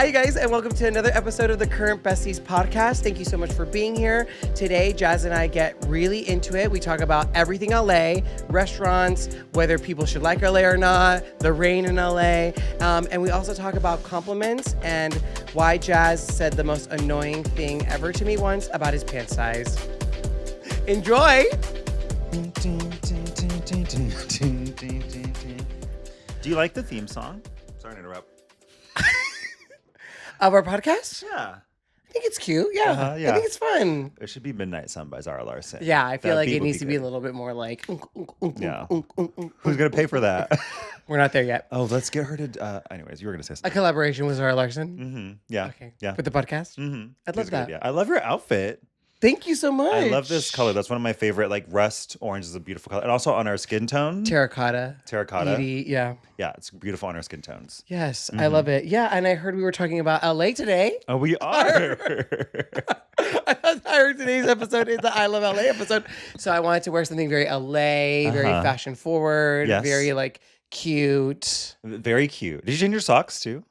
Hi, you guys, and welcome to another episode of the Current Besties podcast. Thank you so much for being here. Today, Jazz and I get really into it. We talk about everything LA, restaurants, whether people should like LA or not, the rain in LA, and we also talk about compliments and why Jazz said the most annoying thing ever to me once about his pant size. Enjoy! Do you like the theme song? Sorry to interrupt. Of our podcast? Yeah. I think it's cute. Yeah. Yeah. I think it's fun. It should be Midnight Sun by Zara Larsson. Yeah, I feel That like beat it would needs be to be a good. little bit more like. Yeah. Who's going to pay for that? We're not there yet. Oh, let's get her to... anyways, you were going to say A something. collaboration with Zara Larson. Mm-hmm. Yeah. Okay. Yeah. For the podcast? Mm-hmm. I'd love that. Yeah. I love your outfit. Thank you so much. I love this color. That's one of my favorite. Like rust orange is a beautiful color. And also on our skin tone. Terracotta. Terracotta. Yeah. Yeah, it's beautiful on our skin tones. Yes, I love it. Yeah, and I heard we were talking about LA today. Oh, we are. I heard today's episode is the I Love LA episode. So I wanted to wear something very LA, very fashion forward, Yes. very like cute. Very cute. Did you change your socks too?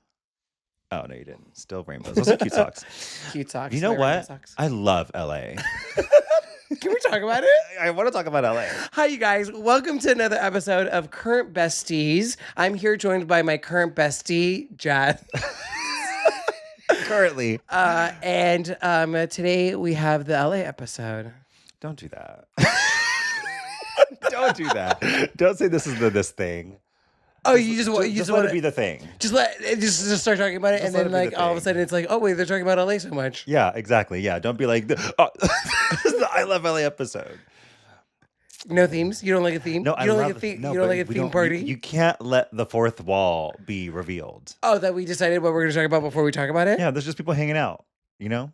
Oh, no, you didn't. Still rainbows. Those are cute socks. Cute socks. You know my rainbow what? socks. I love LA. Can we talk about it? I want to talk about LA. Hi, you guys. Welcome to another episode of Current Besties. I'm here joined by my current bestie, Jazz. Currently. And today we have the LA episode. Don't do that. Don't do that. Don't say this is this thing. Oh, you just Just let want it be the thing. just start talking about it, Just and let then it be like the all of a thing. sudden it's like, oh wait, they're talking about LA so much. Yeah, exactly. Yeah, don't be like, oh, this is the I Love LA episode. No themes. You don't like a theme. No, you don't like a theme. You don't like a theme party. You can't let the fourth wall be revealed. Oh, that we decided what we're going to talk about before we talk about it. Yeah, there's just people hanging out. You know.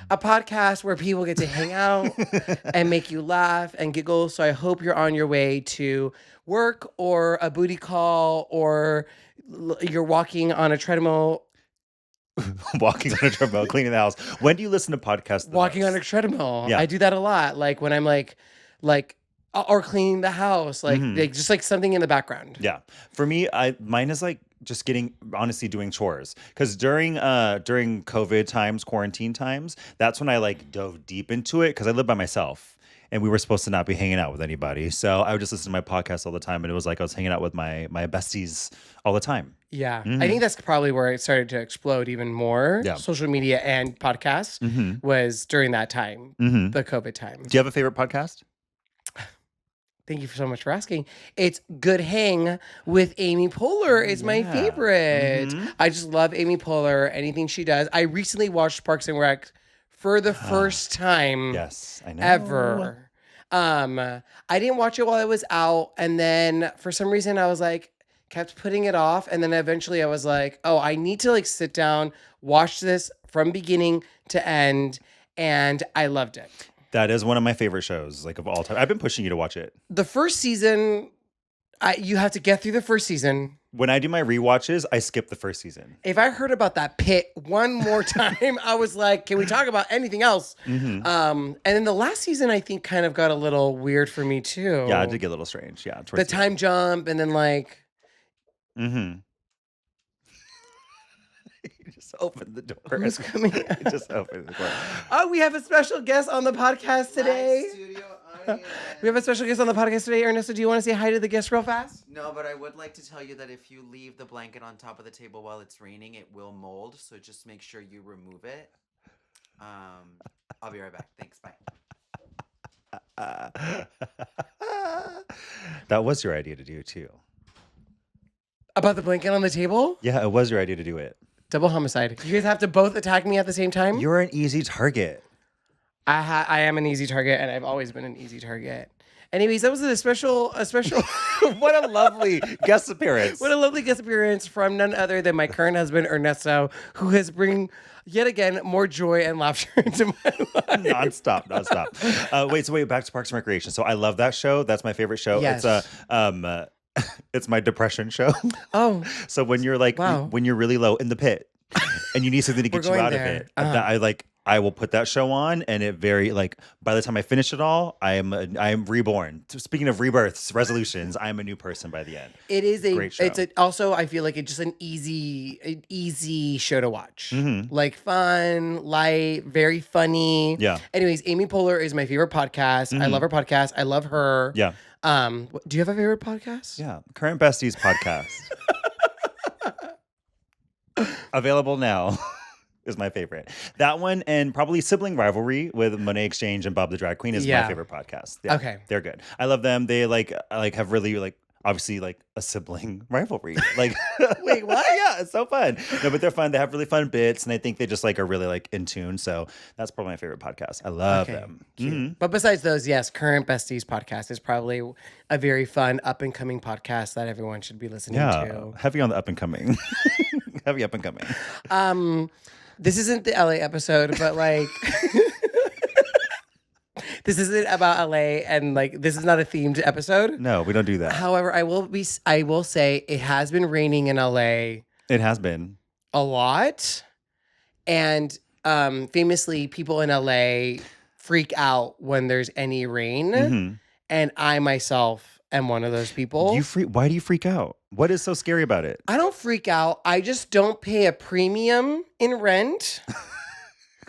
A podcast where people get to hang out and make you laugh and giggle. So I hope you're on your way to work or a booty call or you're walking on a treadmill. Walking on a treadmill, cleaning the house. When do you listen to podcasts? Walking on a treadmill. Yeah. I do that a lot. Like when I'm like, or cleaning the house, like just like something in the background. Yeah. For me, mine is like just honestly doing chores. Because during COVID times, quarantine times, that's when I like dove deep into it because I live by myself and we were supposed to not be hanging out with anybody. So I would just listen to my podcast all the time. And it was like I was hanging out with my besties all the time. Yeah. I think that's probably where it started to explode even more. Yeah. Social media and podcasts was during that time, the COVID time. Do you have a favorite podcast? Thank you so much for asking. It's Good Hang with Amy Poehler. It's my favorite. I just love Amy Poehler, anything she does. I recently watched Parks and Rec for the first time Yes, I know. ever. I didn't watch it while it was out. And then for some reason I was like, kept putting it off. And then eventually I was like, oh, I need to like sit down, watch this from beginning to end. And I loved it. That is one of my favorite shows, like of all time. I've been pushing you to watch it. The first season, you have to get through the first season. When I do my rewatches, I skip the first season. If I heard about that pit one more time, I was like, can we talk about anything else? And then the last season, I think, kind of got a little weird for me, too. Yeah, it did get a little strange. Yeah. The time jump, and then like... You just opened the door. Who's coming? You just opened the door. Oh, we have a special guest on the podcast today. Studio audience. We have a special guest on the podcast today. Ernesto, do you want to say hi to the guest real fast? No, but I would like to tell you that if you leave the blanket on top of the table while it's raining, it will mold. So just make sure you remove it. I'll be right back. Thanks. Bye. That was your idea to do too. About the blanket on the table? Yeah, it was your idea to do it. Double homicide. You guys have to both attack me at the same time? You're an easy target. I am an easy target, and I've always been an easy target. Anyways, that was a special. What a lovely guest appearance. What a lovely guest appearance from none other than my current husband, Ernesto, who has bring yet again more joy and laughter into my life. Nonstop. Wait, back to Parks and Recreation. So I love that show. That's my favorite show. Yes. It's it's my depression show. Oh. So when you're like Wow. when you're really low in the pit and you need something to get you going out there. of it, I will put that show on, and it very like by the time I finish it all, I am reborn. Speaking of rebirths, resolutions, I am a new person by the end. It is a Great show. it's a, also I feel like it's just an easy show to watch. Mm-hmm. Like fun, light, very funny. Yeah. Anyways, Amy Poehler is my favorite podcast. I Mhm. love her podcast. I love her. Yeah. Do you have a favorite podcast? Yeah. Current Besties podcast. Available now. Is my favorite. That one and probably Sibling Rivalry with Monet Exchange and Bob the Drag Queen is my favorite podcast. Yeah, Okay. They're good. I love them. They like have really like obviously like a sibling rivalry. Like Wait, what? Yeah, it's so fun. No, but they're fun. They have really fun bits and I think they just like are really like in tune. So that's probably my favorite podcast. I love them. Cute. Mhm. But besides those, yes, Current Besties podcast is probably a very fun up and coming podcast that everyone should be listening Yeah. to. Heavy on the up and coming. Heavy up and coming. This isn't the LA episode, but like this isn't about LA and like this is not a themed episode. No, we don't do that. However, I will say it has been raining in LA It has been. a lot. And famously people in LA freak out when there's any rain. Mhm. And I myself am one of those people. Why do you freak out? What is so scary about it? I don't freak out. I just don't pay a premium in rent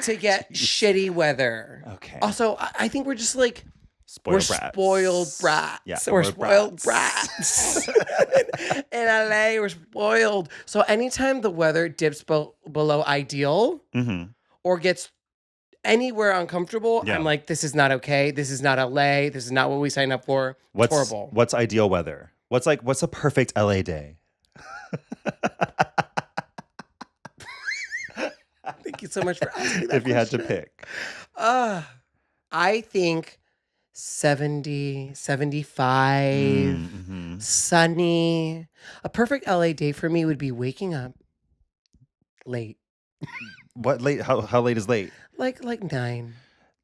to get shitty weather. Okay. Also, I think we're just like Spoiled spoiled brats. Yeah, We're we're spoiled brats. brats. In LA, we're spoiled. So anytime the weather dips below ideal Mm-hmm. or gets anywhere uncomfortable, Yeah. I'm like, this is not okay. This is not LA. This is not what we signed up for. It's horrible. What's ideal weather? What's a perfect LA day? Thank you so much for asking that If you had to question. pick. I think 70, 75, Mm-hmm. sunny. A perfect LA day for me would be waking up late. What late? How late is late? Like 9.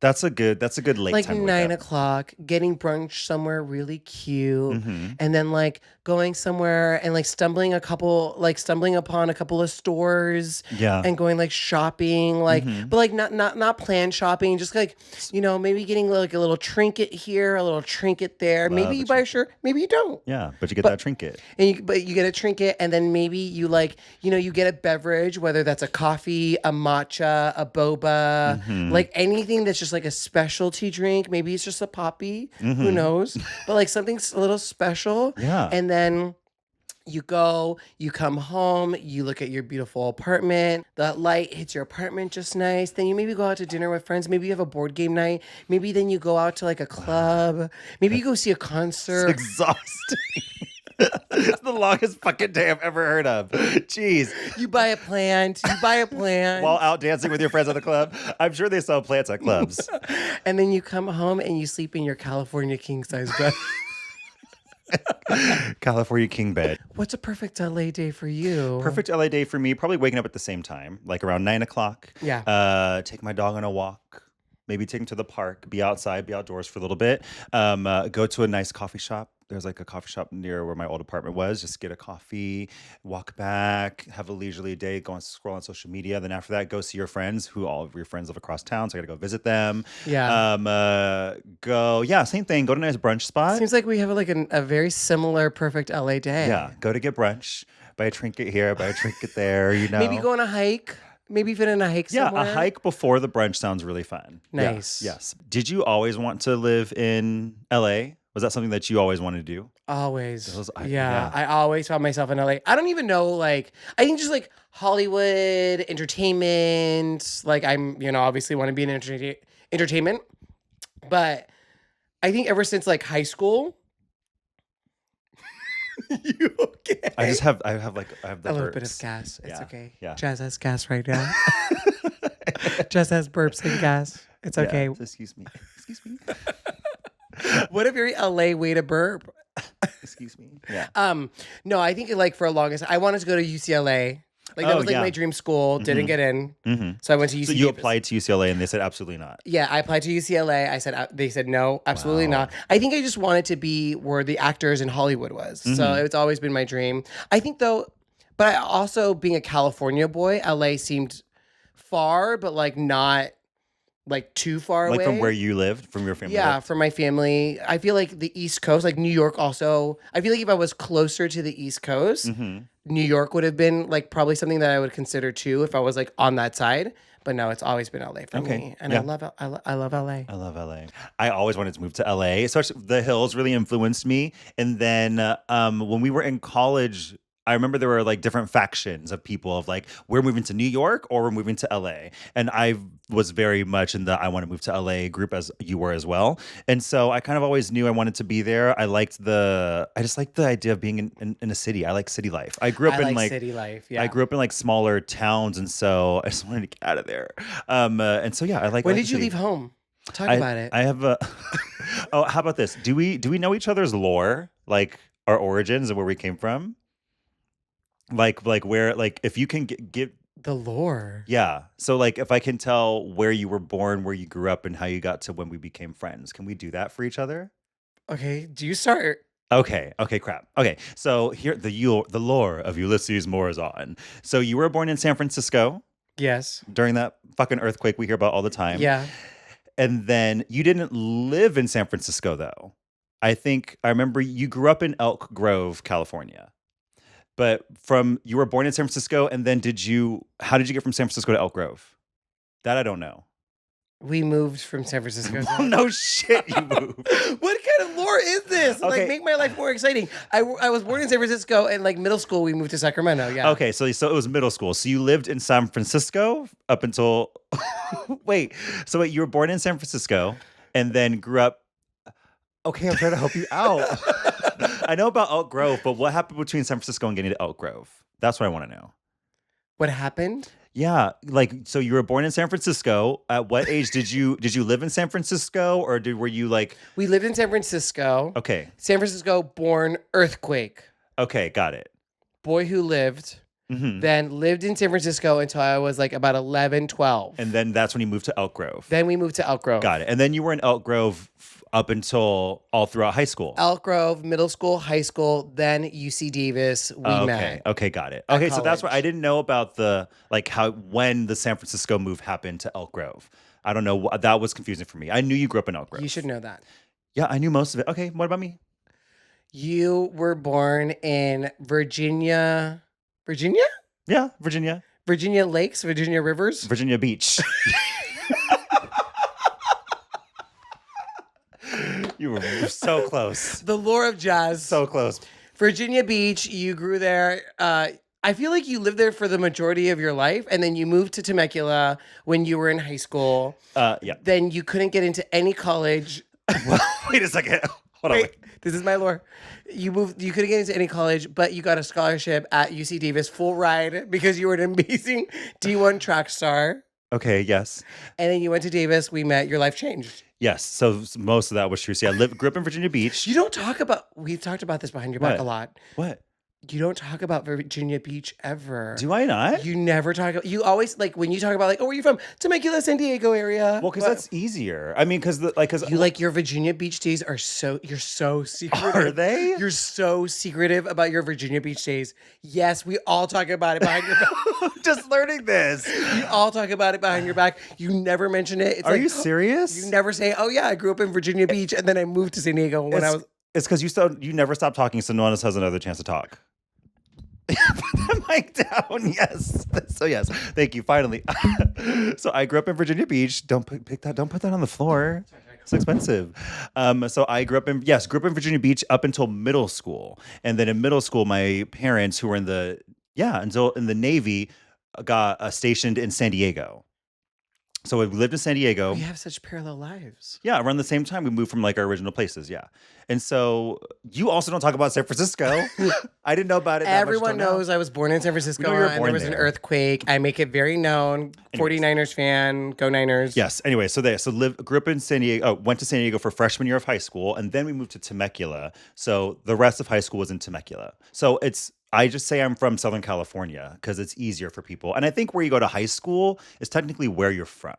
That's a good late Like time. 9 o'clock, getting brunch somewhere really cute. Mm-hmm. And then like going somewhere and like stumbling upon a couple of stores Yeah. and going like shopping, like Mhm. but like not planned shopping, just like maybe getting like a little trinket here, a little trinket there. Love Maybe a you buy a shirt, maybe you don't. Yeah, but you get But- that trinket. But you get a trinket, and then maybe you like you get a beverage, whether that's a coffee, a matcha, a boba, Mhm. like anything that's just like a specialty drink. Maybe it's just a poppy, who Mhm. knows? But like something a little special. Yeah. And then you come home, you look at your beautiful apartment, the light hits your apartment just nice. Then you maybe go out to dinner with friends. Maybe you have a board game night. Maybe then you go out to like a club. Maybe you go see a concert. It's exhausting. It's the longest fucking day I've ever heard of. Jeez. You buy a plant. While out dancing with your friends at the club. I'm sure they sell plants at clubs. And then you come home and you sleep in your California king size bed. California king bed. What's a perfect LA day for you? Perfect LA day for me, probably waking up at the same time, like around 9 o'clock. Yeah. Take my dog on a walk. Maybe take him to the park, be outside, be outdoors for a little bit. Go to a nice coffee shop. There's like a coffee shop near where my old apartment was. Just get a coffee, walk back, have a leisurely day, go and scroll on social media. Then after that, go see your friends who all of your friends live across town. So I got to go visit them. Yeah. Same thing. Go to a nice brunch spot. Seems like we have like a very similar perfect LA day. Yeah. Go to get brunch. Buy a trinket here, buy a trinket there, Maybe go on a hike. Maybe fit in a hike somewhere. Yeah, a hike before the brunch sounds really fun. Yeah, Nice. yes. Did you always want to live in LA? Was that something that you always wanted to do? Always. Yeah. I always found myself in LA. I don't even know, like, I think just like Hollywood, entertainment. Like, I'm, obviously want to be in entertainment. But I think ever since like high school. You okay? I have the a little bit of burps. gas. It's Yeah, okay. yeah. Jazz has gas right now. Jazz has burps and gas. It's Yeah, okay. excuse me. Excuse me. What a very LA way to burp. Excuse me. Yeah. No, I think like for a longest, I wanted to go to UCLA. Like that Oh, was like yeah. my dream school. Didn't get in, Mm-hmm. so I went to UC. So you Davis. applied to UCLA and they said absolutely not. Yeah, I applied to UCLA. They said no, absolutely Wow. not. I think I just wanted to be where the actors in Hollywood was. So Mhm. it's always been my dream. I think though, but I also being a California boy, LA seemed far, but like not like too far Like away. from where you lived, from your family? Yeah, lived? from my family. I feel like the East Coast, like New York also. I feel like if I was closer to the East Coast, New York would have been like probably something that I would consider too if I was like on that side. But no, it's always been LA for Okay, me. And yeah. I love LA. I love LA. I always wanted to move to LA, especially the hills really influenced me. And then when we were in college, I remember there were like different factions of people of like, we're moving to New York or we're moving to LA. And I was very much in the I want to move to LA group as you were as well. And so I kind of always knew I wanted to be there. I just liked the idea of being in a city. I like city life. I grew up I in like city life. Yeah. I grew up in like smaller towns, and so I just wanted to get out of there. And so yeah, I like. When I like did the you city. leave home? Talk I, about it. I have a. Oh, how about this? Do we know each other's lore, like our origins and where we came from? Like where if you can give The lore. yeah. So like if I can tell where you were born, where you grew up, and how you got to when we became friends, can we do that for each other? Okay, do you start? Okay, crap. Okay, so here the lore of Ulysses Morazan. So you were born in San Francisco Yes. during that fucking earthquake we hear about all the time. Yeah. And then you didn't live in San Francisco though. I remember you grew up in Elk Grove, California. But you were born in San Francisco, and then how did you get from San Francisco to Elk Grove? That I don't know. We moved from San Francisco. Well, no shit, you moved. What kind of lore is this? Okay. Like, make my life more exciting. I was born in San Francisco, and like middle school, we moved to Sacramento. Yeah. Okay, so it was middle school. So you lived in San Francisco up until wait. So you were born in San Francisco and then grew up. Okay, I'm trying to help you out. I know about Elk Grove, but what happened between San Francisco and getting to Elk Grove? That's what I want to know. What happened? Yeah, so you were born in San Francisco. At what age did you live in San Francisco, or were you like? We lived in San Francisco. Okay. San Francisco, born earthquake. Okay, got it. Boy who lived. Mm-hmm. Then lived in San Francisco until I was like about 11, 12. And then that's when you moved to Elk Grove. Then we moved to Elk Grove. Got it. And then you were in Elk Grove up until all throughout high school. Elk Grove, middle school, high school, then UC Davis. We met. Okay, got it. At Okay, so that's what college. I didn't know about when the San Francisco move happened to Elk Grove. I don't know. That was confusing for me. I knew you grew up in Elk Grove. You should know that. Yeah, I knew most of it. Okay, what about me? You were born in Virginia. Virginia? Yeah, Virginia. Virginia Lakes, Virginia Rivers. Virginia Beach. You were so close. The lore of jazz. So close. Virginia Beach, you grew there. I feel like you lived there for the majority of your life, and then you moved to Temecula when you were in high school. Yeah. Then you couldn't get into any college. Wait a second. Hold on. Wait, this is my lore. You couldn't get into any college, but you got a scholarship at UC Davis, full ride, because you were an amazing D1 track star. Okay, yes. And then you went to Davis, we met, your life changed. Yes. So most of that was true. See, grew up in Virginia Beach. You don't talk about, we've talked about this behind your back What? a lot. What? You don't talk about Virginia Beach ever. Do I not? You never talk about, you always, like, when you talk about, like, oh, where are you from? Temecula, San Diego area. Well, because But that's easier. I mean, because you like your Virginia Beach days you're so secretive. Are they? You're so secretive about your Virginia Beach days. Yes, we all talk about it behind your back. just learning this. We all talk about it behind your back. You never mention it. It's Are like, you serious? You never say, oh yeah, I grew up in Virginia Beach and then I moved to San Diego when I was. It's because you never stop talking, so no one else has another chance to talk. Put that mic down. Yes. So yes. Thank you. Finally. So I grew up in Virginia Beach. Don't put that on the floor. It's expensive. So I grew up in Virginia Beach up until middle school, and then in middle school, my parents, who were in the Navy, got stationed in San Diego. So we lived in San Diego. We have such parallel lives. Yeah, around the same time we moved from like our original places. Yeah, and so you also don't talk about San Francisco. I didn't know about it. Everyone knows I was born in San Francisco We know you were and born there was an there. earthquake. I make it very known. 49ers fan. Go Niners. Yes. Anyway, grew up in San Diego. Went to San Diego for freshman year of high school, and then we moved to Temecula. So the rest of high school was in Temecula. So I just say I'm from Southern California because it's easier for people. And I think where you go to high school is technically where you're from.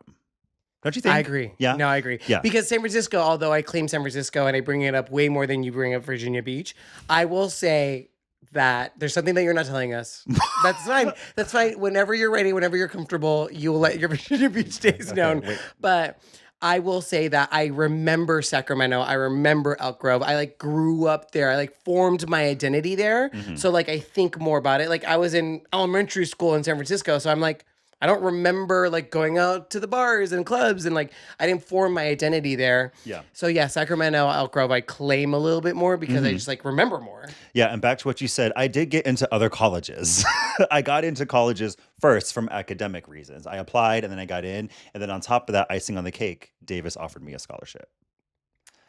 Don't you think? I agree. Yeah. No, I agree. Yeah. Because San Francisco, although I claim San Francisco and I bring it up way more than you bring up Virginia Beach, I will say that there's something that you're not telling us. That's fine. That's fine. Whenever you're ready, whenever you're comfortable, you will let your Virginia Beach days known. wait. But I will say that I remember Sacramento. I remember Elk Grove. I like grew up there. I like formed my identity there. So like I think more about it. Like I was in elementary school in San Francisco. So I'm like, I don't remember like going out to the bars and clubs and like I didn't form my identity there. Yeah. So yeah, Sacramento, Elk Grove, I claim a little bit more because I just like remember more. Yeah, and back to what you said, I did get into other colleges. I got into colleges first from academic reasons. I applied and then I got in. And then on top of that, icing on the cake, Davis offered me a scholarship.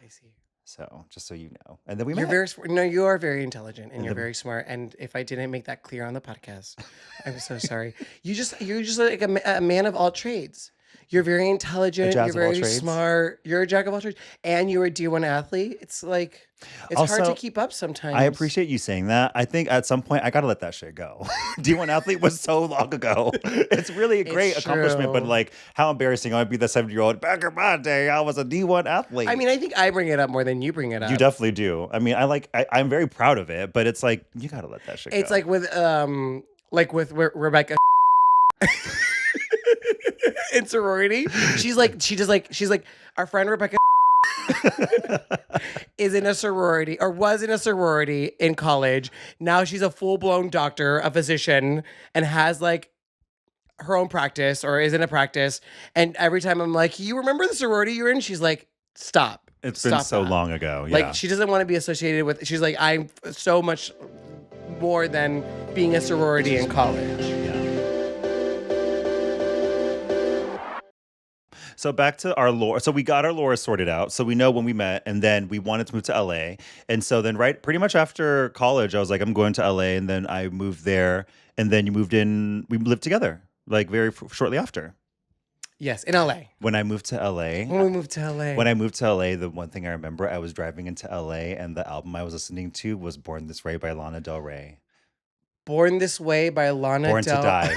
I see. So just so you know. And then we You're met. very smart. No, you are very intelligent and you're the- very smart. And if I didn't make that clear on the podcast, I'm so sorry. You're just like a man of all trades. You're very intelligent. jazz You're of all very trades? smart. You're a jack of all trades, and you're a D1 athlete. It's like it's hard Also, to keep up sometimes. I appreciate you saying that. I think at some point I gotta let that shit go. D1 athlete was so long ago. It's really a great accomplishment, but true. like how embarrassing. I'd be the 70-year-old. Back in my day, I was a D1 athlete. I mean, I think I bring it up more than you bring it up. you definitely do. I mean, I'm very proud of it, but it's like you gotta let that shit go. It's like with Rebecca in sorority. She's like our friend Rebecca is in a sorority or was in a sorority in college. Now she's a full-blown doctor, a physician, and has like her own practice or is in a practice. And every time I'm like, you remember the sorority you're in? She's like, stop. It's been Stop so that. long ago. Yeah. Like she doesn't want to be associated with. She's like, I'm so much more than being a sorority in college. So back to our lore. So we got our lore sorted out. So we know when we met, and then we wanted to move to LA. And so then pretty much after college, I was like, I'm going to LA, and then I moved there. And then you moved in. We lived together, like very shortly after. Yes, in LA. When I moved to LA. When we moved to LA. When I moved to LA, the one thing I remember, I was driving into LA, and the album I was listening to was "Born This Way" by Lana Del Rey. Born This Way by Lana Born Del to Die.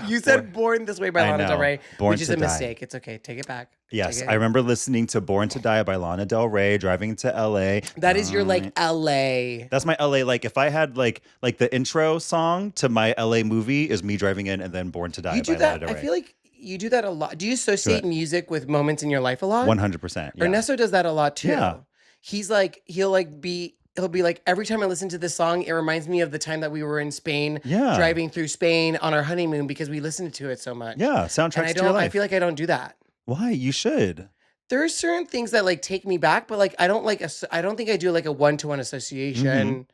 You said Born This Way by I Lana Del know. Rey, Born which is to a Die. mistake. It's okay. Take it back. Yes, Take it. I remember listening to "Born to Die" by Lana Del Rey, driving to LA. That is your like LA. That's my LA. Like if I had like the intro song to my LA movie is me driving in and then "Born to Die" You do by that. Lana Del I Rey. feel like you do that a lot. Do you associate music with moments in your life a lot? 100%. Yeah. Ernesto does that a lot too. Yeah. He's like he'll be like every time I listen to this song, it reminds me of the time that we were in Spain, Yeah. driving through Spain on our honeymoon because we listened to it so much. Yeah, And soundtracks I to your don't. life. I feel like I don't do that. Why? You should. There are certain things that like take me back, but like I don't I don't think I do like a one-to-one association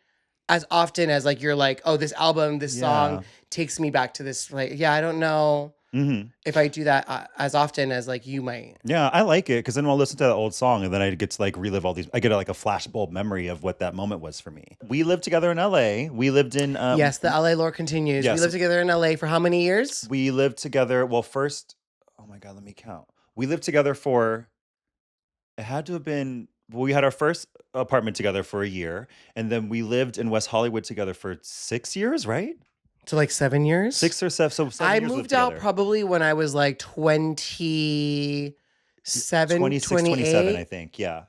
as often as like you're like, oh, this album, this song takes me back to this. Like, yeah, I don't know if I do that as often as like you might. Yeah, I like it because then I'll listen to that old song and then I get to like relive all these. I get like a flashbulb memory of what that moment was for me. We lived together in LA. We lived in. Yes, the LA lore continues. Yes. We lived together in LA for how many years? We lived together. Well, first, oh my God, let me count. We lived together for. It had to have been. We had our first apartment together for a year, and then we lived in West Hollywood together for 6 years, right? So like 7 years? 6 or 7. So 7 I years lived moved out together. probably when I was like 27, 26, 28. 27, I think. Yeah.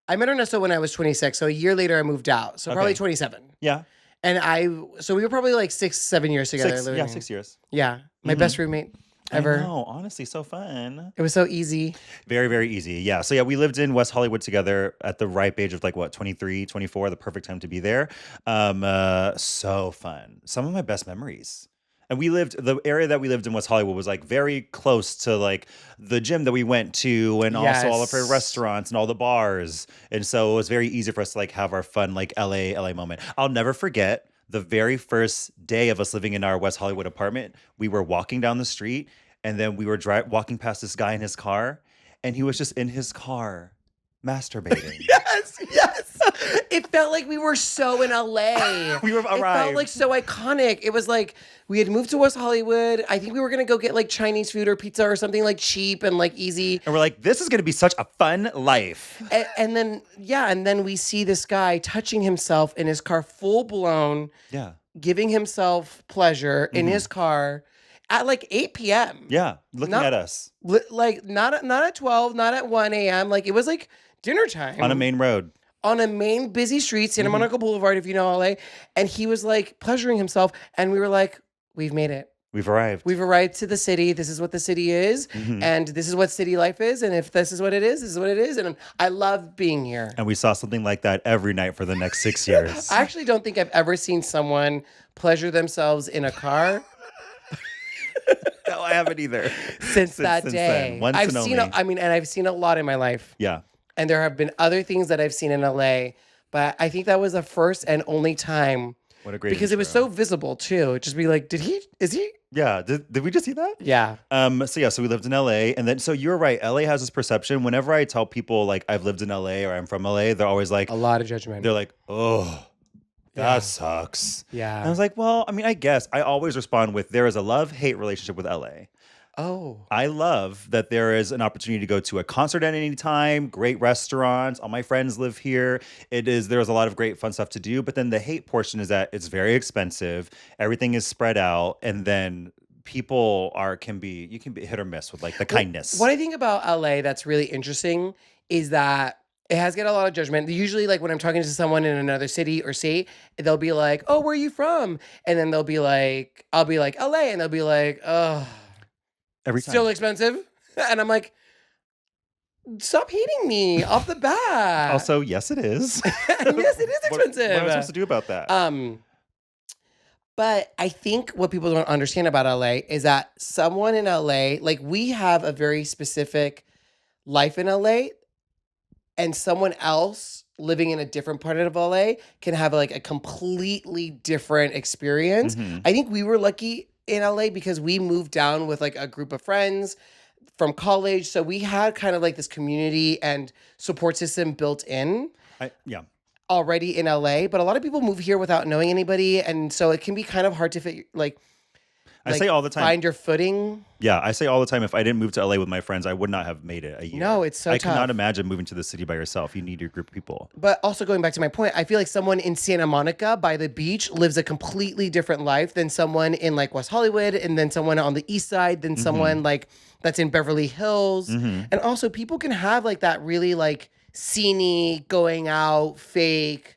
I met Ernesto when I was 26. So a year later I moved out. So probably Okay. 27. Yeah. And so we were probably like 6-7 years together. 6 living. 6 years. Yeah. My best roommate ever. I know, honestly, so fun. It was so easy. Very, very easy. Yeah. So yeah, we lived in West Hollywood together at the ripe age of like what, 23, 24, the perfect time to be there. So fun. Some of my best memories. And the area that we lived in West Hollywood was like very close to like the gym that we went to and also all of our Yes. restaurants and all the bars. And so it was very easy for us to like have our fun like LA moment. I'll never forget the very first day of us living in our West Hollywood apartment. We were walking down the street and then we were walking past this guy in his car and he was just in his car masturbating. Yes, yes. It felt like we were so in LA. We were It felt arrived. like so iconic. It was like we had moved to West Hollywood. I think we were gonna go get like Chinese food or pizza or something like cheap and like easy. And we're like, this is going to be such a fun life. And then we see this guy touching himself in his car, full blown, Yeah. giving himself pleasure in his car at like 8 p.m. Yeah. Looking Not- at us Like not at 12, not at 1 a.m. Like it was like dinner time on a main road. on a main busy street, Santa Monica Boulevard, if you know LA. And he was like pleasuring himself. And we were like, we've made it. We've arrived. We've arrived to the city. This is what the city is. And this is what city life is. And if this is what it is, this is what it is. And I love being here. And we saw something like that every night for the next 6 years. I actually don't think I've ever seen someone pleasure themselves in a car No, I haven't either. since that day. Then. Once I've and seen, only. and I've seen a lot in my life. Yeah. And there have been other things that I've seen in LA, but I think that was the first and only time. What a great Because it was intro. so visible too. It'd just be like, is he? Yeah. Did we just see that? Yeah. So we lived in LA, and then so you're right. LA has this perception. Whenever I tell people like I've lived in LA or I'm from LA, they're always like, A lot of judgment. they're like, oh, that Yeah. sucks. Yeah. And I was like, well, I mean, I guess I always respond with there is a love-hate relationship with LA. Oh. I love that there is an opportunity to go to a concert at any time, great restaurants. All my friends live here. There's a lot of great fun stuff to do. But then the hate portion is that it's very expensive. Everything is spread out. And then people can be hit or miss with like the kindness. What I think about LA that's really interesting is that it has got a lot of judgment. Usually, like when I'm talking to someone in another city or state, they'll be like, "Oh, where are you from?" And then they'll be like, "I'll be like LA," and they'll be like, "Oh, Every time. still expensive." And I'm like, "Stop hating me off the bat." Also, yes, it is. And yes, it is expensive. What am I supposed to do about that? But I think what people don't understand about LA is that someone in LA, like we have a very specific life in LA, and someone else living in a different part of LA can have like a completely different experience. Mhm. I think we were lucky in LA because we moved down with like a group of friends from college. So we had kind of like this community and support system built in Yeah. already in LA, but a lot of people move here without knowing anybody, and so it can be kind of hard to fit I say all the time. find your footing. Yeah, I say all the time, if I didn't move to LA with my friends, I would not have made it a year. No, it's so I tough. cannot imagine moving to the city by yourself. You need your group of people. But also going back to my point, I feel like someone in Santa Monica by the beach lives a completely different life than someone in like West Hollywood, and then someone on the east side, than someone like that's in Beverly Hills. And also people can have like that really like sceney, going out, fake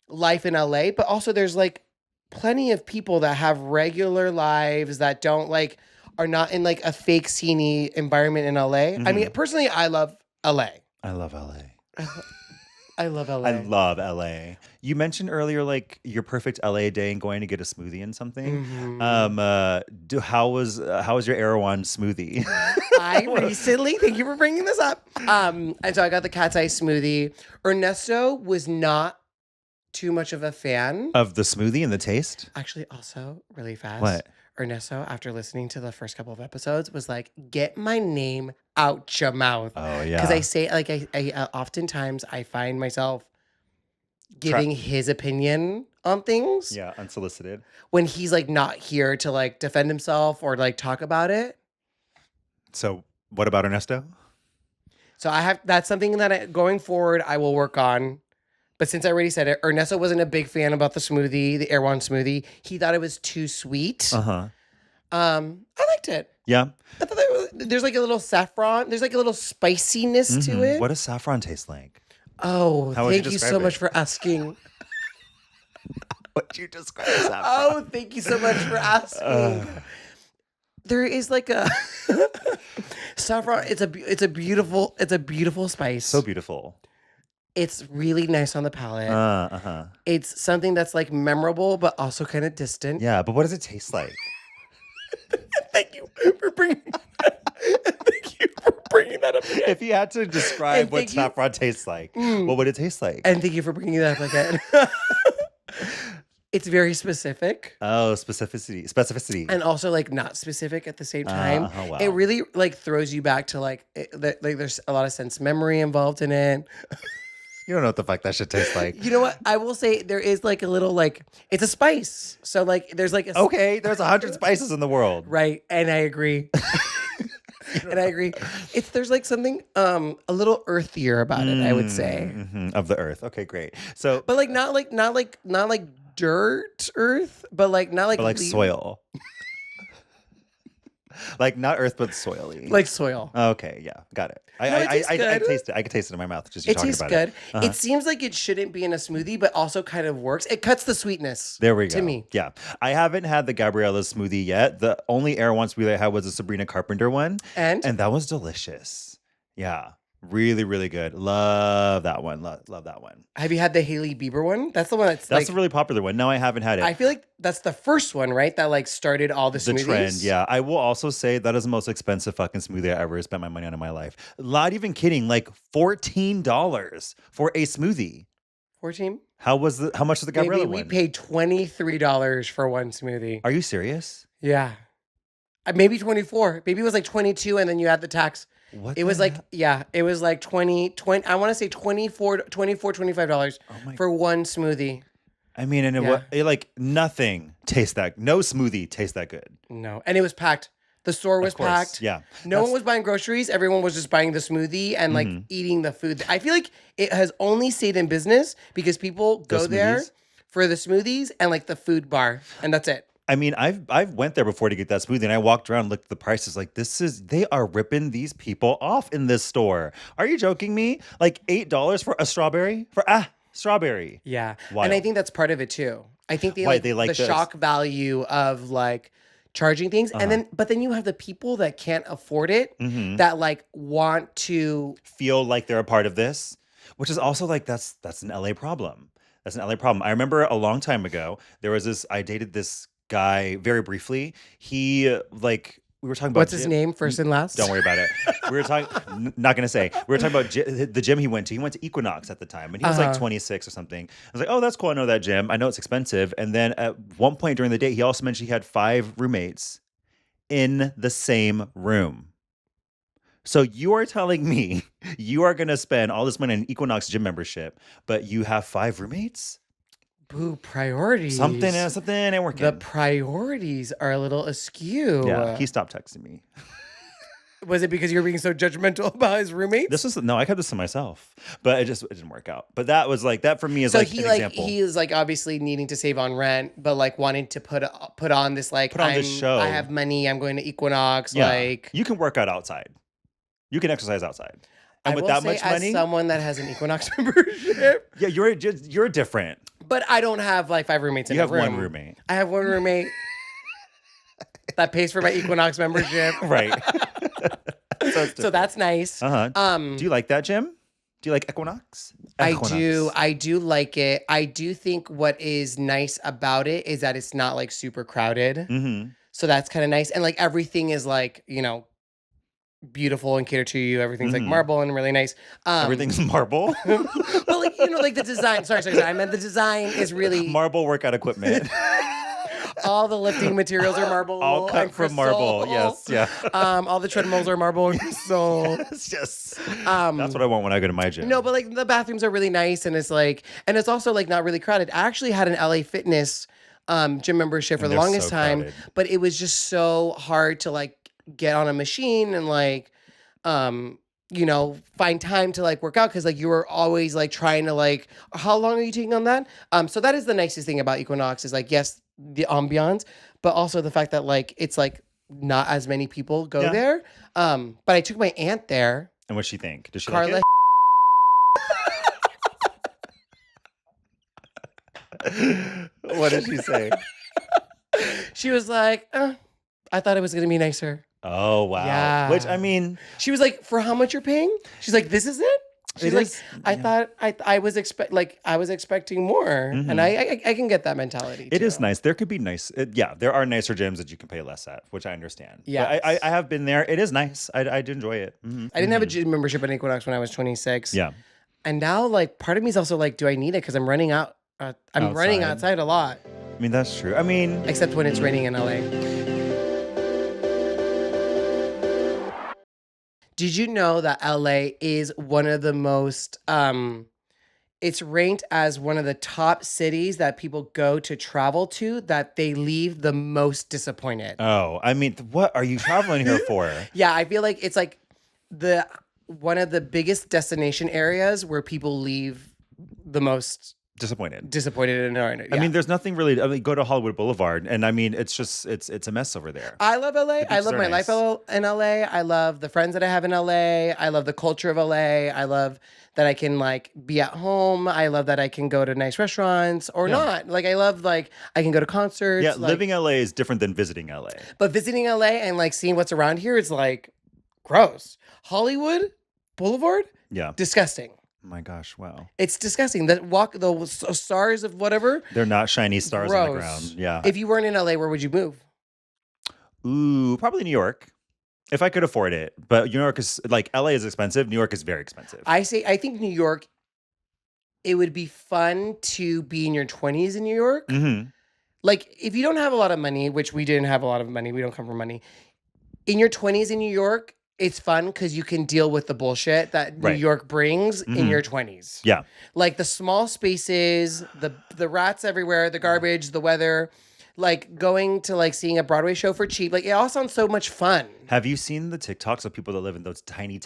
life in LA, but also there's like plenty of people that have regular lives that are not in like a fake sceney environment in LA. I mean, personally, I love LA. I love LA. I love LA. I love LA. You mentioned earlier like your perfect LA day and going to get a smoothie and something. How was your Erewon smoothie? I recently, thank you for bringing this up. And so I got the Katseye smoothie. Ernesto was not too much of a fan. Of the smoothie and the taste? Actually, also really fast. What? Ernesto, after listening to the first couple of episodes, was like, "Get my name out your mouth." Oh yeah. Because I say, like, I oftentimes I find myself giving his opinion on things. Yeah, unsolicited. When he's like not here to like defend himself or like talk about it. So what about Ernesto? So that's something that going forward I will work on. But since I already said it, Ernesto wasn't a big fan about the smoothie, the Erewon smoothie. He thought it was too sweet. Uh-huh. I liked it. Yeah. I thought there's like a little saffron. There's like a little spiciness to it. What does saffron taste like? Oh, How would you thank you describe so it? much for asking. Would you describe saffron? Oh, thank you so much for asking. There is like a saffron. It's a beautiful spice. So beautiful. It's really nice on the palate. Uh-huh. It's something that's like memorable, but also kind of distant. Yeah, but what does it taste like? Thank you for bringing. Thank you for bringing that up again. If you had to describe And what thank you- saffron tastes like, what would it taste like? And thank you for bringing that up again. It's very specific. Oh, specificity. And also like not specific at the same time. Wow. It really like throws you back to like there's a lot of sense memory involved in it. You don't know what the fuck that shit tastes like. You know what? I will say there is like a little like it's a spice. So like there's like a Okay, there's 100 spices in the world. right, and I agree. And I agree. There's like something a little earthier about it, I would say. Of the earth. Okay, great. So, But like not like dirt earth, but like not like but like leaf- soil. Like not earth, but soily. Like soil. Okay, yeah, got it. it tastes I good. taste it. I can taste it in my mouth. Just you It talking tastes about good. it. Uh-huh. It seems like it shouldn't be in a smoothie, but also kind of works. It cuts the sweetness. There we go. To me. Yeah. I haven't had the Gabriella smoothie yet. The only Erewon smoothie I had was the Sabrina Carpenter one. And that was delicious. Yeah. Really, really good. Love that one. Love that one. have you had the Hailey Bieber one? That's the one that's That's like, a really popular one. No, I haven't had it. I feel like that's the first one, right? That like started all the The smoothies. trend, yeah. I will also say that is the most expensive fucking smoothie I ever spent my money on in my life. Not even kidding. Like $14 for a smoothie. 14? How much was the Gabriella Maybe we one? paid $23 for one smoothie. Are you serious? Yeah. Maybe 24. Maybe it was like 22 and then you add the tax. What It was the like, hell? yeah, it was like 20 I want to say $25 for one smoothie. I mean, and it like nothing tastes that. No smoothie tastes that good. No. And it was packed. The store was Of course, packed. yeah. No one was buying groceries. Everyone was just buying the smoothie and like eating the food. I feel like it has only stayed in business because people go there smoothies? for the smoothies and like the food bar. And that's it. I mean, I've went there before to get that smoothie, and I walked around, and looked at the prices, like they are ripping these people off in this store. Are you joking me? Like $8 for a strawberry strawberry. Yeah. Wild. And I think that's part of it too. I think Why, they like the this. shock value of like charging things. And but then you have the people that can't afford it that like want to Feel like they're a part of this, which is also like that's an LA problem. That's an LA problem. I remember a long time ago there was I dated this guy very briefly. He like we were talking about what's his name, first and last? Don't worry about it. We were talking, not going to say. We were talking about the gym he went to. He went to Equinox at the time, and he was like 26 or something. I was like, oh, that's cool. I know that gym. I know it's expensive. And then at one point during the day, he also mentioned he had 5 roommates in the same room. So you are telling me you are going to spend all this money on an Equinox gym membership, but you have 5 roommates? Boo, priorities. Something ain't working. The priorities are a little askew. Yeah, he stopped texting me. Was it because you were being so judgmental about his roommates? I kept this to myself, but it didn't work out. But that was like that for me is so like he an example. he is like obviously needing to save on rent, but like wanting to put on this like Put on this show. I have money. I'm going to Equinox. Yeah, Like you can work out outside, you can exercise outside, and I with will that say much money, as someone that has an Equinox membership, yeah, you're different. but I don't have like 5 roommates in You a have room. one roommate, I have one roommate that pays for my Equinox membership. right? So that's nice. Do you like that, Jim? Do you like Equinox? I do like it. I do think what is nice about it is that it's not like super crowded. Mm-hmm. So that's kind of nice. And like everything is like, beautiful and catered to you. Everything's like marble and really nice. Everything's marble. But like, like the design. Sorry. I meant the design is really Marble workout equipment. all the lifting materials are marble. All cut and from marble. crystal. Yes, yeah. All the treadmills are marble and crystal. It's just that's what I want when I go to my gym. No, but like the bathrooms are really nice and it's also like not really crowded. I actually had an LA Fitness gym membership for the they're longest so time, crowded. but it was just so hard to like get on a machine and like find time to like work out because like you were always like trying to like how long are you taking on that? So that is the nicest thing about Equinox is like yes, the ambiance, but also the fact that like it's like not as many people go there. But I took my aunt there. And what'd she think? Did she Carla like it? What did she say? She was like, I thought it was gonna be nicer. Oh wow. Yeah. Which I mean, She was like, for how much you're paying? She's like, this is it? She's like, I thought I was expecting more. And I can get that mentality. it too. is nice. There could be nice. There are nicer gyms that you can pay less at, which I understand. Yes. But I have been there. It is nice. I do enjoy it. Mhm. I didn't have a gym membership at Equinox when I was 26. Yeah. And now like part of me is also like, do I need it? Because I'm running out. I'm running outside a lot, I mean, that's true. I mean, except when it's raining in LA. Did you know that LA is one of the most, it's ranked as one of the top cities that people go to travel to that they leave the most disappointed? oh, I mean, what are you traveling here for? Yeah, I feel like it's like one of the biggest destination areas where people leave the most disappointed. in our. I Yeah. mean, there's nothing really. I mean, go to Hollywood Boulevard, and I mean, it's just it's a mess over there. I love LA. I beaches love are my nice. life in LA. I love the friends that I have in LA. I love the culture of LA. I love that I can like be at home. I love that I can go to nice restaurants or Yeah. not. Like I love like I can go to concerts. Yeah, like, living LA is different than visiting LA. but visiting LA and like seeing what's around here is like gross. Hollywood Boulevard, Yeah. disgusting. Oh my gosh, wow. It's disgusting. The stars of whatever. They're not shiny stars on the Gross. ground. Yeah. If you weren't in LA, where would you move? Ooh, probably New York. If I could afford it. But New York is like LA is expensive. New York is very expensive. I think New York. It would be fun to be in your 20s in New York. Mm-hmm. Like if you don't have a lot of money, which we didn't have a lot of money, we don't come from money. In your 20s in New York, it's fun because you can deal with the bullshit that New Right. York brings in Mhm. your 20s. Yeah. Like the small spaces, the rats everywhere, the garbage, the weather, like going to like seeing a Broadway show for cheap. Like it all sounds so much fun. Have you seen the TikToks of people that live in those tiny,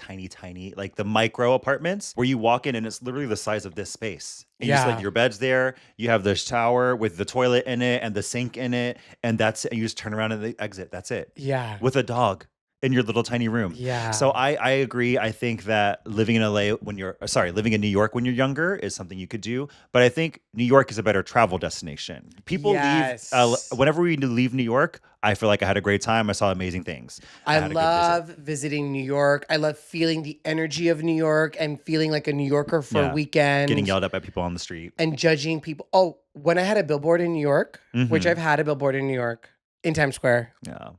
like the micro apartments where you walk in and it's literally the size of this space? And you just Yeah. like your bed's there, you have the shower with the toilet in it and the sink in it, and that's it. And you just turn around and the exit. That's it. Yeah. With a dog in your little tiny room. Yeah. So I agree. I think that living in LA living in New York when you're younger is something you could do. But I think New York is a better travel destination. People Yes. whenever we leave New York, I feel like I had a great time. I saw amazing things. I had a good visit. love visiting New York. I love feeling the energy of New York and feeling like a New Yorker for Yeah. a weekend. Getting yelled at by people on the street. and judging people. Oh, when I had a billboard in New York, which Mhm. I've had a billboard in New York in Times Square. Yeah.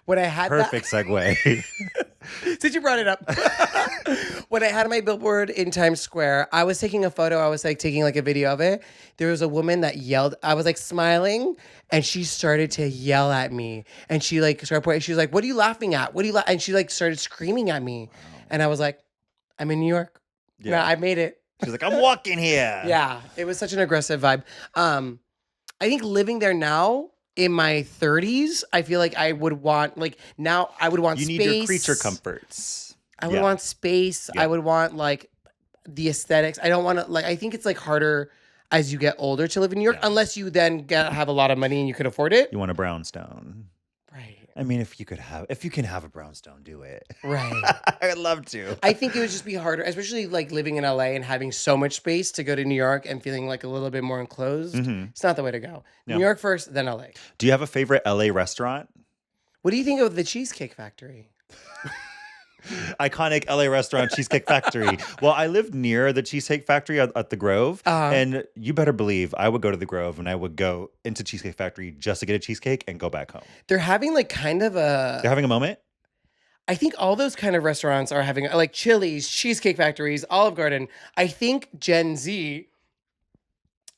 When I had Perfect segue. Since you brought it up. When I had my billboard in Times Square, I was taking a photo. I was like taking like a video of it. There was a woman that yelled. I was like smiling and she started to yell at me. And she like started pointing. She was like, "What are you laughing at? What are you And she like started screaming at me. And I was like, I'm in New York. Yeah, Yeah. I made it. She's like, I'm walking here. Yeah, it was such an aggressive vibe. I think living there now in my 30s, I feel like I would want I would want You space. need your creature comforts. I would Yeah. want space. Yeah. I would want like the aesthetics. I don't want to I think it's like harder as you get older to live in New York Yeah. unless you then have a lot of money and you can afford it. You want a brownstone. Right. I mean, if you can have a brownstone, do it. Right. I'd love to. I think it would just be harder, especially like living in LA and having so much space to go to New York and feeling like a little bit more enclosed. Mhm. It's not the way to go. No. New York first, then LA. Do you have a favorite LA restaurant? What do you think of the Cheesecake Factory? Iconic LA restaurant, Cheesecake Factory. Well, I lived near the Cheesecake Factory at the Grove. Uh-huh. And you better believe I would go to the Grove and I would go into Cheesecake Factory just to get a cheesecake and go back home. They're having like kind of They're a. having a moment? I think all those kind of restaurants are having like Chili's, Cheesecake Factories, Olive Garden. I think Gen Z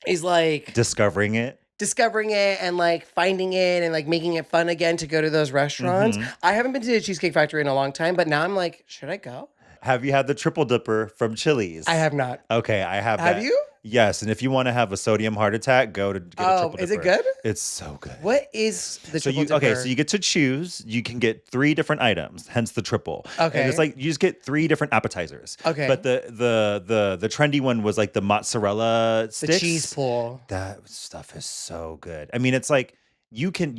is like Discovering it. discovering it and like finding it and like making it fun again to go to those restaurants. Mhm. I haven't been to the Cheesecake Factory in a long time, but now I'm like, should I go? Have you had the triple dipper from Chili's? I have not. Okay, I have Have that. you? Yes, and if you want to have a sodium heart attack, go to get a triple dipper. Is it good? It's so good. What is the So triple dipper? so you get to choose. You can get 3 different items, hence the triple. Okay. And it's like you just get 3 different appetizers. Okay. But the trendy one was like the mozzarella the sticks. cheese pull. That stuff is so good. I mean, it's like you can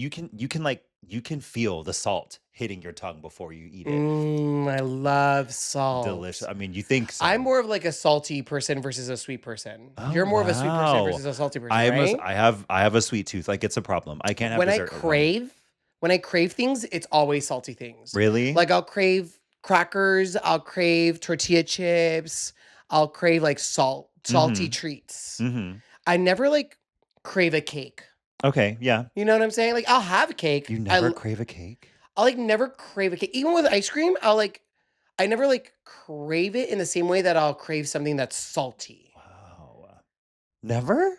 feel the salt hitting your tongue before you eat it. I love salt. Delicious. I mean, you think so. I'm more of like a salty person versus a sweet person. Oh, You're more of a sweet person wow. versus a salty person, I right? have a sweet tooth. Like it's a problem. I can't have when dessert. when I crave things, it's always salty things. Really? Like I'll crave crackers, I'll crave tortilla chips, I'll crave like salty treats. Mm-hmm. I never like crave a cake. Okay, yeah. You know what I'm saying? Like I'll have a cake. You never crave a cake? I'll like never crave a cake. Even with ice cream, I never like crave it in the same way that I'll crave something that's salty. Wow. Never?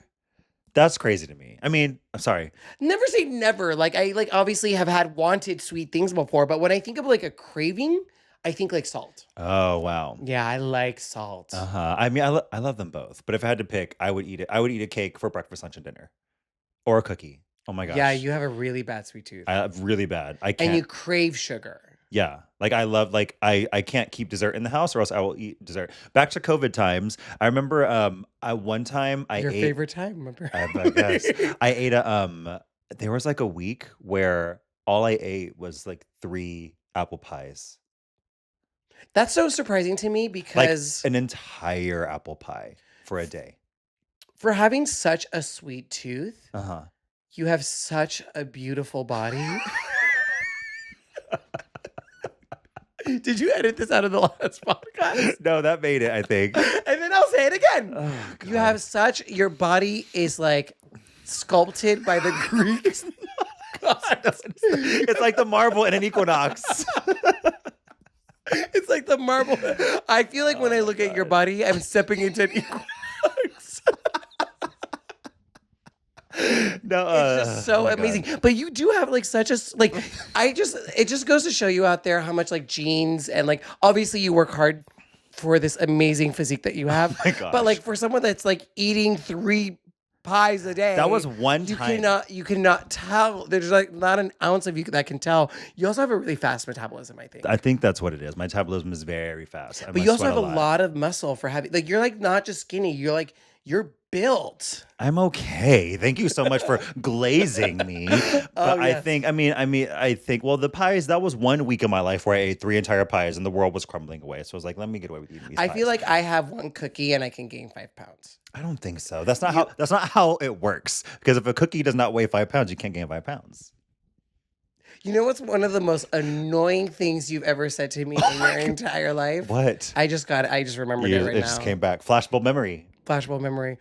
That's crazy to me. I mean, I'm sorry. Never say never. Like I like obviously have had wanted sweet things before, but when I think of like a craving, I think like salt. Oh, wow. Yeah, I like salt. Uh-huh. I mean, I love them both. But if I had to pick, I would eat it. I would eat a cake for breakfast, lunch, and dinner. Or a cookie. Oh my gosh. Yeah, you have a really bad sweet tooth. I have really bad. I can't. And you crave sugar. Yeah. Like I love like I can't keep dessert in the house or else I will eat dessert. Back to COVID times. I remember I one time I Your ate favorite time, remember? I guess I ate a there was like a week where all I ate was like 3 apple pies. That's so surprising to me Like because an entire apple pie for a day. for having such a sweet tooth, Uh-huh. you have such a beautiful body. Did you edit this out of the last podcast? No, that made it, I think. And then I'll say it again. Oh, You God. have such, your body is like sculpted by the Greeks. gods. It's like the marble in an Equinox. It's like the marble. I feel like when I look at your body, I'm stepping into an Equinox. No, It's just so oh my amazing. God. But you do have like such a like. It just goes to show you out there how much like genes and like obviously you work hard for this amazing physique that you have. Oh my gosh. But like for someone that's like eating 3 pies a day, That was one time. You cannot tell. There's like not an ounce of you that can tell. You also have a really fast metabolism, I think. I think that's what it is. My metabolism is very fast. But you also have a lot of muscle for having like you're like not just skinny. You're built. I'm okay. Thank you so much for glazing me. But I yes. think, I think, well, the pies, that was 1 week of my life where I ate 3 entire pies and the world was crumbling away. So I was like, let me get away with eating these I pies. feel like I have 1 cookie and I can gain 5 pounds. I don't think so. That's not how it works. Because if a cookie does not weigh 5 pounds, you can't gain 5 pounds. You know what's one of the most annoying things you've ever said to me in your entire life? What? I just remembered it right It now. just came back. Flashbulb memory. Flashbulb memory.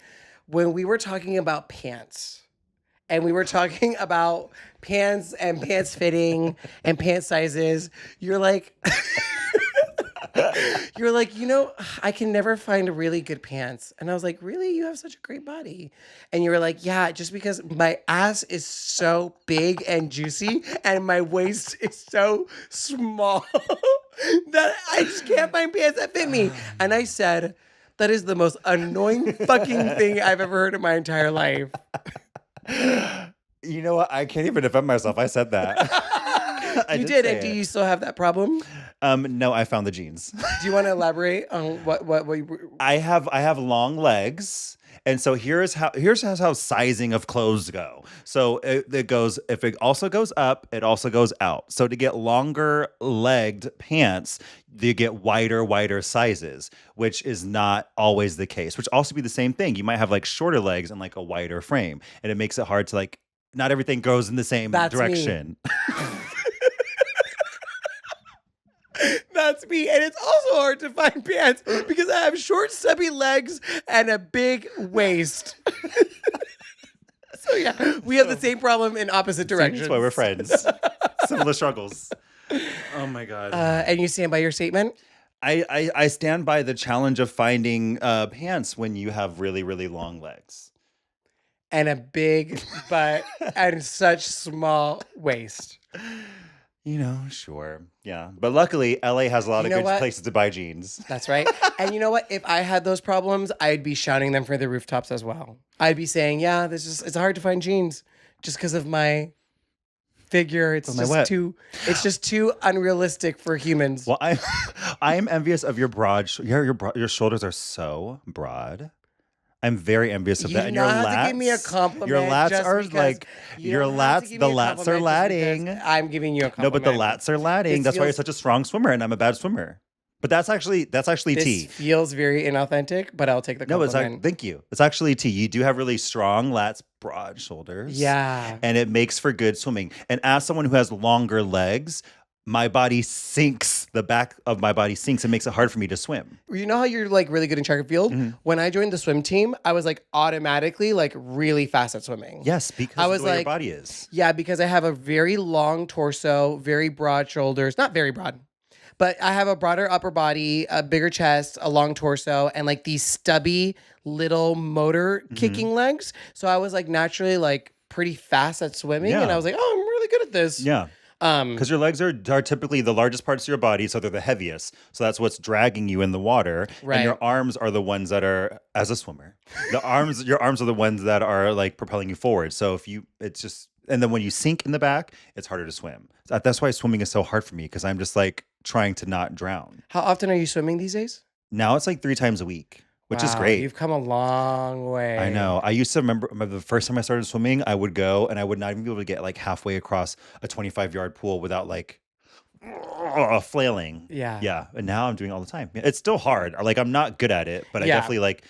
When we were talking about pants and we were talking about pants and pants fitting and pant sizes, you're like, I can never find really good pants. And I was like, really? You have such a great body. And you were like, yeah, just because my ass is so big and juicy and my waist is so small that I just can't find pants that fit me. And I said, that is the most annoying fucking thing I've ever heard in my entire life. You know what? I can't even defend myself. I said that. You did, and do you still have that problem? No, I found the jeans. Do you want to elaborate on what you... I have long legs. And so here's how sizing of clothes go. So it goes, if it also goes up, it also goes out. So to get longer legged pants, you get wider sizes, which is not always the case, which also be the same thing. You might have like shorter legs and like a wider frame. And it makes it hard to like, not everything goes in the same direction. That's me. And it's also hard to find pants because I have short, stubby legs and a big waist. So yeah, we have the same problem in opposite directions. That's why we're friends. Similar struggles. Oh my God. And you stand by your statement? I stand by the challenge of finding pants when you have really, really long legs. And a big butt and such small waist. You know, sure. Yeah. But luckily, LA has a lot of good places to buy jeans. That's right. And you know what? If I had those problems, I'd be shouting them from the rooftops as well. I'd be saying, yeah, it's hard to find jeans just because of my figure. It's just too unrealistic for humans. Well, I am envious of your your shoulders are so broad. I'm very envious of that. And your lats, have to give me a compliment. Your lats just are because like your lats. The lats are latting. I'm giving you a compliment. No, but the lats are latting. That's why you're such a strong swimmer, and I'm a bad swimmer. But that's actually tea. This feels very inauthentic, but I'll take the compliment. No, thank you. It's actually tea. You do have really strong lats, broad shoulders. Yeah. And it makes for good swimming. And as someone who has longer legs, my body sinks, the back of my body sinks and makes it hard for me to swim. You know how you're like really good in track and field? Mm-hmm. When I joined the swim team, I was like automatically like really fast at swimming. Yes, because of the way your body is. Yeah, because I have a very long torso, very broad shoulders, not very broad, but I have a broader upper body, a bigger chest, a long torso, and like these stubby little motor kicking legs. So I was like naturally like pretty fast at swimming. And I was like, oh, I'm really good at this. Yeah. Because your legs are typically the largest parts of your body, so they're the heaviest. So that's what's dragging you in the water. Right. And your arms are the ones that are, as a swimmer, your arms are the ones that are like propelling you forward. So and then when you sink in the back, it's harder to swim. That's why swimming is so hard for me because I'm just like trying to not drown. How often are you swimming these days? Now it's like 3 times a week, which is Wow, great. you've come a long way. I know. I used to remember the first time I started swimming, I would go and I would not even be able to get like halfway across a 25-yard pool without like flailing. Yeah. Yeah. And now I'm doing it all the time. It's still hard. Like I'm not good at it, but I Yeah. definitely like,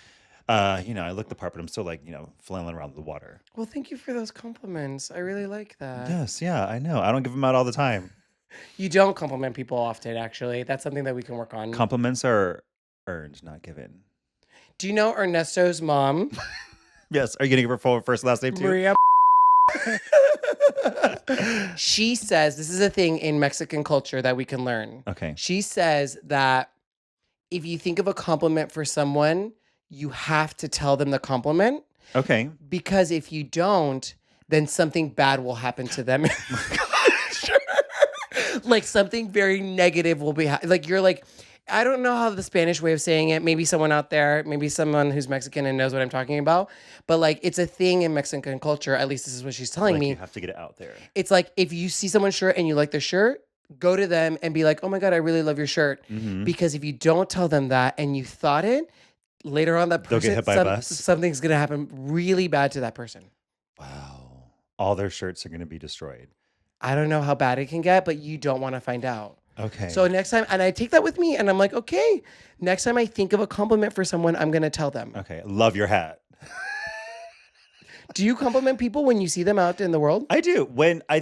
I look the part, but I'm still like, flailing around the water. Well, thank you for those compliments. I really like that. Yes. Yeah, I know. I don't give them out all the time. You don't compliment people often, actually. That's something that we can work on. Compliments are earned, not given. Do you know Ernesto's mom? Yes. Are you going to give her full first and last name too? Maria. She says, this is a thing in Mexican culture that we can learn. Okay. She says that if you think of a compliment for someone, you have to tell them the compliment. Okay. Because if you don't, then something bad will happen to them. Like something very negative will be like you're like, I don't know how the Spanish way of saying it. Maybe someone out there, maybe someone who's Mexican and knows what I'm talking about. But like it's a thing in Mexican culture. At least this is what she's telling Like me. you have to get it out there. It's like if you see someone's shirt and you like their shirt, go to them and be like, oh my God, I really love your shirt. Mm-hmm. Because if you don't tell them that and you thought it, later on that person, They'll get hit by a bus. something's going to happen really bad to that person. Wow. All their shirts are going to be destroyed. I don't know how bad it can get, but you don't want to find out. Okay. So next time, and I take that with me and I'm like, okay, next time I think of a compliment for someone, I'm going to tell them. Okay. Love your hat. Do you compliment people when you see them out in the world? I do. When I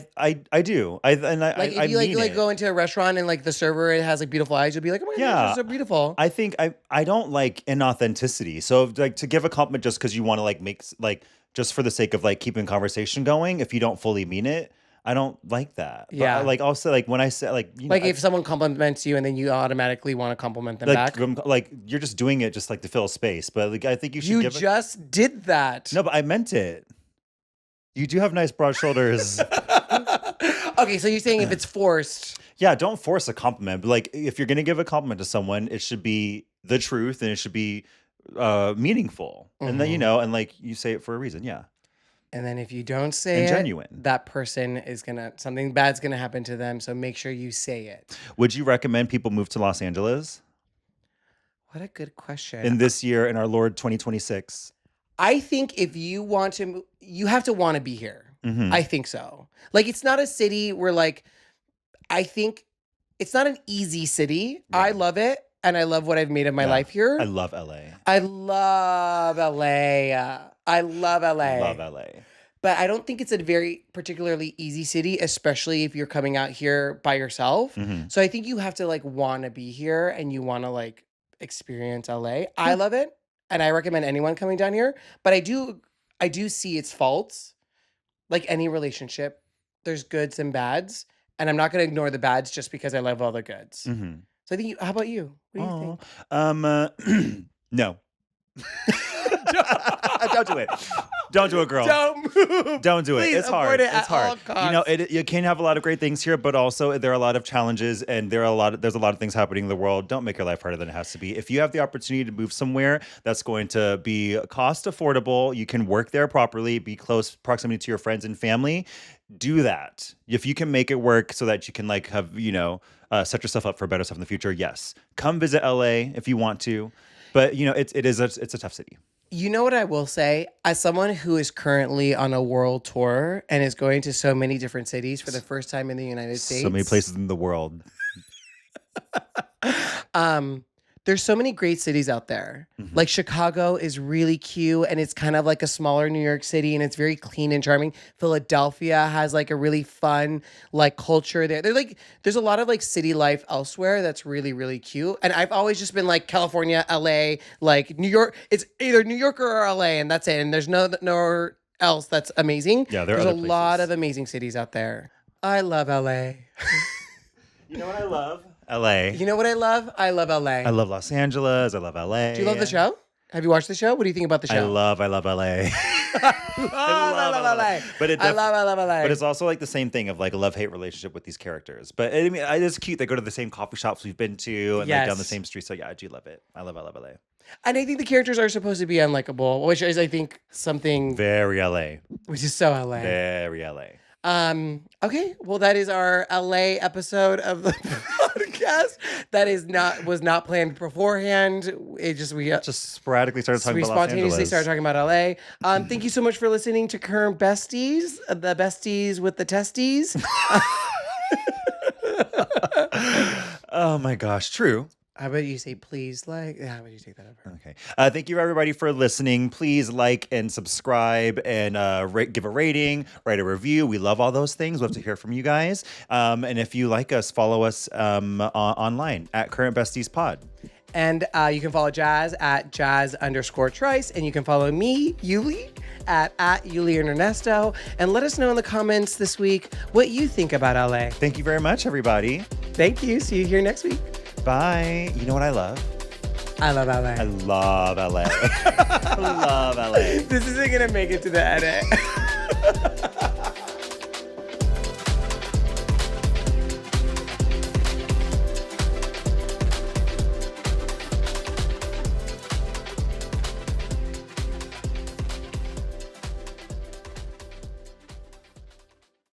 do. I Like if you mean go into a restaurant and like the server it has like beautiful eyes, you'll be like, oh my God, Yeah. they're so beautiful. I think I don't like inauthenticity. So like to give a compliment just because you want to like make like just for the sake of like keeping conversation going, if you don't fully mean it, I don't like that. Yeah. But like also like when I say like Like if someone compliments you and then you automatically want to compliment them like back. like you're just doing it just like to fill space. But like I think you should You give it. just did that. No, but I meant it. You do have nice broad shoulders. Okay, so you're saying if it's forced. Yeah, don't force a compliment. But like if you're gonna give a compliment to someone, it should be the truth and it should be meaningful. And then and like you say it for a reason. Yeah. And then if you don't say And it, genuine. that person is something bad's gonna happen to them. So make sure you say it. Would you recommend people move to Los Angeles What a good question. in this year in our Lord 2026? I think if you want to move, you have to want to be here. Mhm. I think so. Like it's not a city where like, I think it's not an easy city. Yeah. I love it. And I love what I've made of my Yeah. life here. I love LA. I love LA. I love LA. Love LA. But I don't think it's a very particularly easy city, especially if you're coming out here by yourself. Mhm. So I think you have to like want to be here and you want to like experience LA. I love it. And I recommend anyone coming down here. But I do see its faults. Like any relationship, there's goods and bads. And I'm not going to ignore the bads just because I love all the goods. Mhm. So I think, how about you? What do you think? No. Don't do it. Don't do it, girl. Don't move. Don't do it. Please It's avoid hard. it It's at all hard. costs. You can have a lot of great things here, but also there are a lot of challenges and there's a lot of things happening in the world. Don't make your life harder than it has to be. If you have the opportunity to move somewhere that's going to be cost affordable, you can work there properly, be close proximity to your friends and family, do that. If you can make it work so that you can like have, set yourself up for better stuff in the future, yes. Come visit LA if you want to. But it's a tough city. You know what I will say? As someone who is currently on a world tour and is going to so many different cities for the first time in the United States. So many places in the world. There's so many great cities out there. Mhm. Like Chicago is really cute and it's kind of like a smaller New York City and it's very clean and charming. Philadelphia has like a really fun like culture there. There's a lot of like city life elsewhere that's really, really cute. And I've always just been like California, LA, like New York. It's either New York or LA and that's it. And there's no else that's amazing. Yeah, there are there's a other lot places. of amazing cities out there. I love LA. You know what I love? LA. You know what I love? I love LA. I love Los Angeles. I love LA. Do you love the show? Have you watched the show? What do you think about the show? I love LA. I love LA. But I love LA. But it's also like the same thing of like a love-hate relationship with these characters. But I mean, it's cute. They go to the same coffee shops we've been to and like down the Yes. same street. So yeah, I do love it. I love LA. And I think the characters are supposed to be unlikable, which is, I think, something Very LA. which is so LA. Very LA. Okay, well, that is our LA episode of the podcast. That was not planned beforehand. It just Just sporadically started talking we about Los spontaneously Angeles. started talking about LA. Thank you so much for listening to Current Besties, the besties with the testes. Oh my gosh, true. How about you say please how about you take that over? Okay. Thank you everybody for listening. Please like and subscribe and give a rating, write a review. We love all those things. We love to hear from you guys. And if you like us, follow us online at Current Besties Pod. And you can follow Jazz at Jazz_Trice. And you can follow me, Yuli, at Yuli and Ernesto. And let us know in the comments this week what you think about LA. Thank you very much, everybody. Thank you. See you here next week. Bye. You know what I love? I love LA. I love LA. I love LA. This isn't going to make it to the edit.